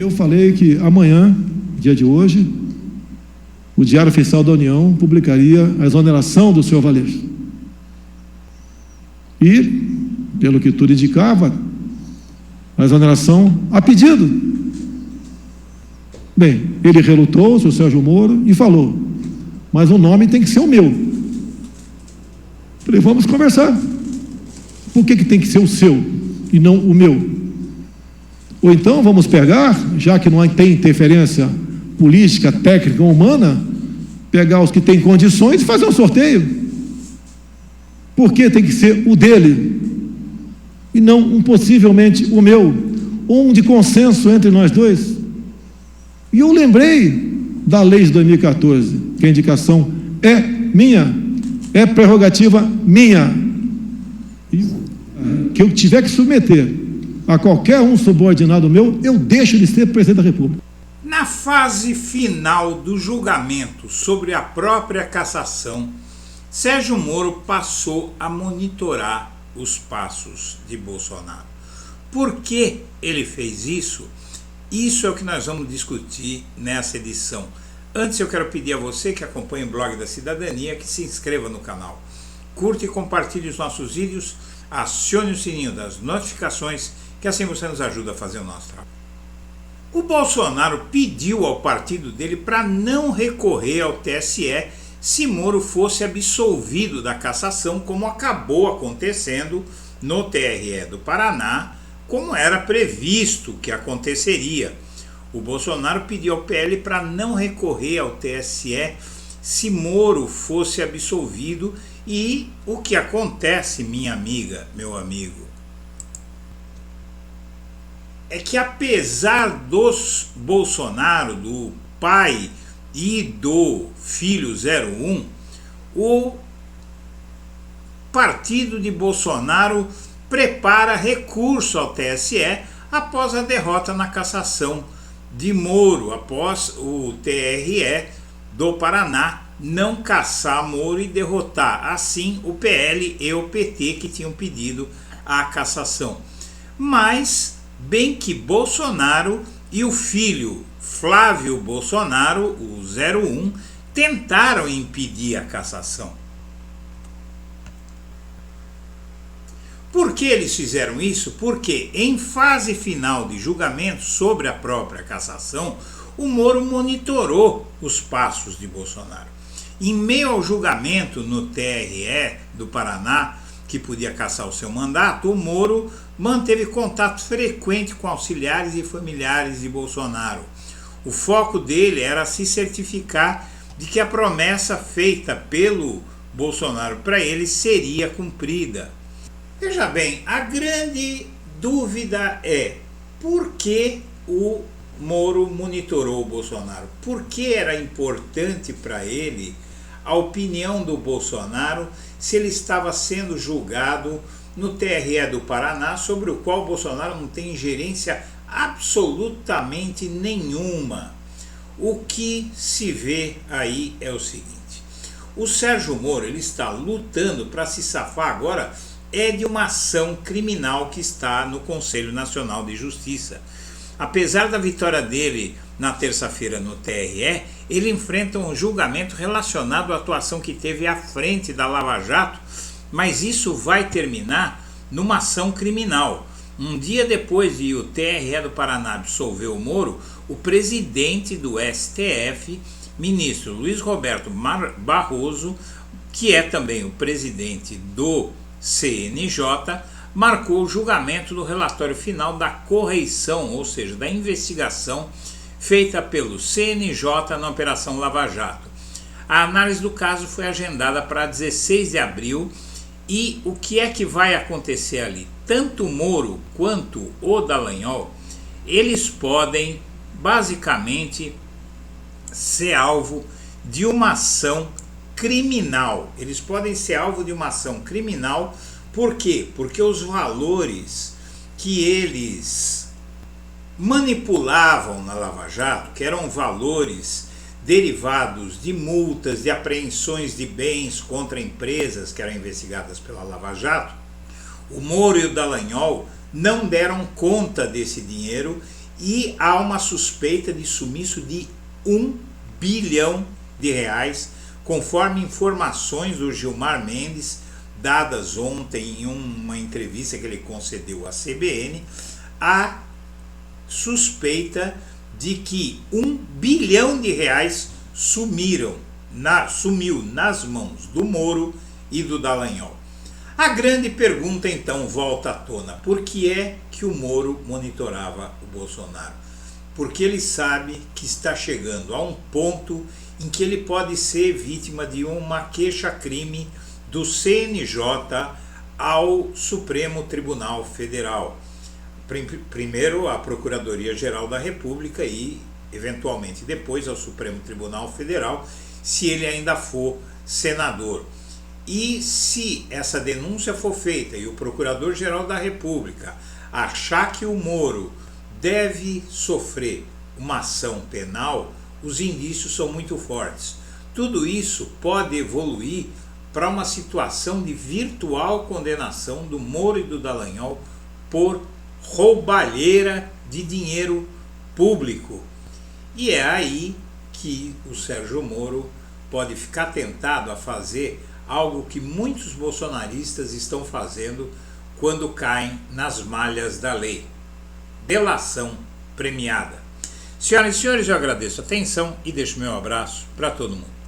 Eu falei que amanhã, dia de hoje, o Diário Oficial da União publicaria a exoneração do senhor Valer. E, pelo que tudo indicava, a exoneração a pedido. Bem, ele relutou, o senhor Sérgio Moro, e falou: mas o nome tem que ser o meu. Falei: vamos conversar. Por que tem que ser o seu e não o meu? Ou então vamos pegar, já que não tem interferência política, técnica ou humana, pegar os que têm condições e fazer um sorteio. Por que tem que ser o dele e não possivelmente o meu, ou um de consenso entre nós dois? E eu lembrei da lei de 2014, que a indicação é minha, é prerrogativa minha, e que eu tiver que submeter a qualquer um subordinado meu, eu deixo de ser presidente da República. Na fase final do julgamento sobre a própria cassação, Sérgio Moro passou a monitorar os passos de Bolsonaro. Por que ele fez isso? Isso é o que nós vamos discutir nessa edição. Antes eu quero pedir a você que acompanha o Blog da Cidadania que se inscreva no canal, curta e compartilhe os nossos vídeos, acione o sininho das notificações, que assim você nos ajuda a fazer o nosso trabalho. O Bolsonaro pediu ao partido dele para não recorrer ao TSE se Moro fosse absolvido da cassação, como acabou acontecendo no TRE do Paraná, como era previsto que aconteceria. O Bolsonaro pediu ao PL para não recorrer ao TSE se Moro fosse absolvido, e o que acontece, minha amiga, meu amigo, é que apesar dos Bolsonaro, do pai e do filho 01, o partido de Bolsonaro prepara recurso ao TSE após a derrota na cassação de Moro, após o TRE do Paraná não cassar Moro e derrotar assim o PL e o PT, que tinham pedido a cassação. Mas bem que Bolsonaro e o filho Flávio Bolsonaro, o 01, tentaram impedir a cassação. Por que eles fizeram isso? Porque em fase final de julgamento sobre a própria cassação, o Moro monitorou os passos de Bolsonaro. Em meio ao julgamento no TRE do Paraná, que podia cassar o seu mandato, o Moro manteve contato frequente com auxiliares e familiares de Bolsonaro. O foco dele era se certificar de que a promessa feita pelo Bolsonaro para ele seria cumprida. Veja bem, a grande dúvida é: por que o Moro monitorou o Bolsonaro? Por que era importante para ele a opinião do Bolsonaro se ele estava sendo julgado no TRE do Paraná, sobre o qual o Bolsonaro não tem ingerência absolutamente nenhuma? O que se vê aí é o seguinte: o Sérgio Moro, ele está lutando para se safar agora de uma ação criminal que está no Conselho Nacional de Justiça. Apesar da vitória dele na terça-feira no TRE, ele enfrenta um julgamento relacionado à atuação que teve à frente da Lava Jato, mas isso vai terminar numa ação criminal. Um dia depois de o TRE do Paraná absolver o Moro, o presidente do STF, ministro Luiz Roberto Barroso, que é também o presidente do CNJ, marcou o julgamento do relatório final da correição, ou seja, da investigação feita pelo CNJ na Operação Lava Jato. A análise do caso foi agendada para 16 de abril e o que é que vai acontecer ali? Tanto o Moro quanto o Dallagnol, eles podem basicamente ser alvo de uma ação criminal. Eles podem ser alvo de uma ação criminal. Por quê? Porque os valores que eles manipulavam na Lava Jato, que eram valores derivados de multas, de apreensões de bens contra empresas que eram investigadas pela Lava Jato, o Moro e o Dallagnol não deram conta desse dinheiro e há uma suspeita de sumiço de R$1 bilhão, conforme informações do Gilmar Mendes, dadas ontem em uma entrevista que ele concedeu à CBN. A suspeita de que R$1 bilhão sumiu nas mãos do Moro e do Dallagnol. A grande pergunta então volta à tona: por que é que o Moro monitorava o Bolsonaro? Porque ele sabe que está chegando a um ponto em que ele pode ser vítima de uma queixa-crime do CNJ ao Supremo Tribunal Federal. Primeiro à Procuradoria-Geral da República e, eventualmente, depois ao Supremo Tribunal Federal, se ele ainda for senador. E se essa denúncia for feita e o Procurador-Geral da República achar que o Moro deve sofrer uma ação penal, os indícios são muito fortes. Tudo isso pode evoluir para uma situação de virtual condenação do Moro e do Dallagnol por roubalheira de dinheiro público. E é aí que o Sérgio Moro pode ficar tentado a fazer algo que muitos bolsonaristas estão fazendo quando caem nas malhas da lei: delação premiada. Senhoras e senhores, eu agradeço a atenção e deixo meu abraço para todo mundo.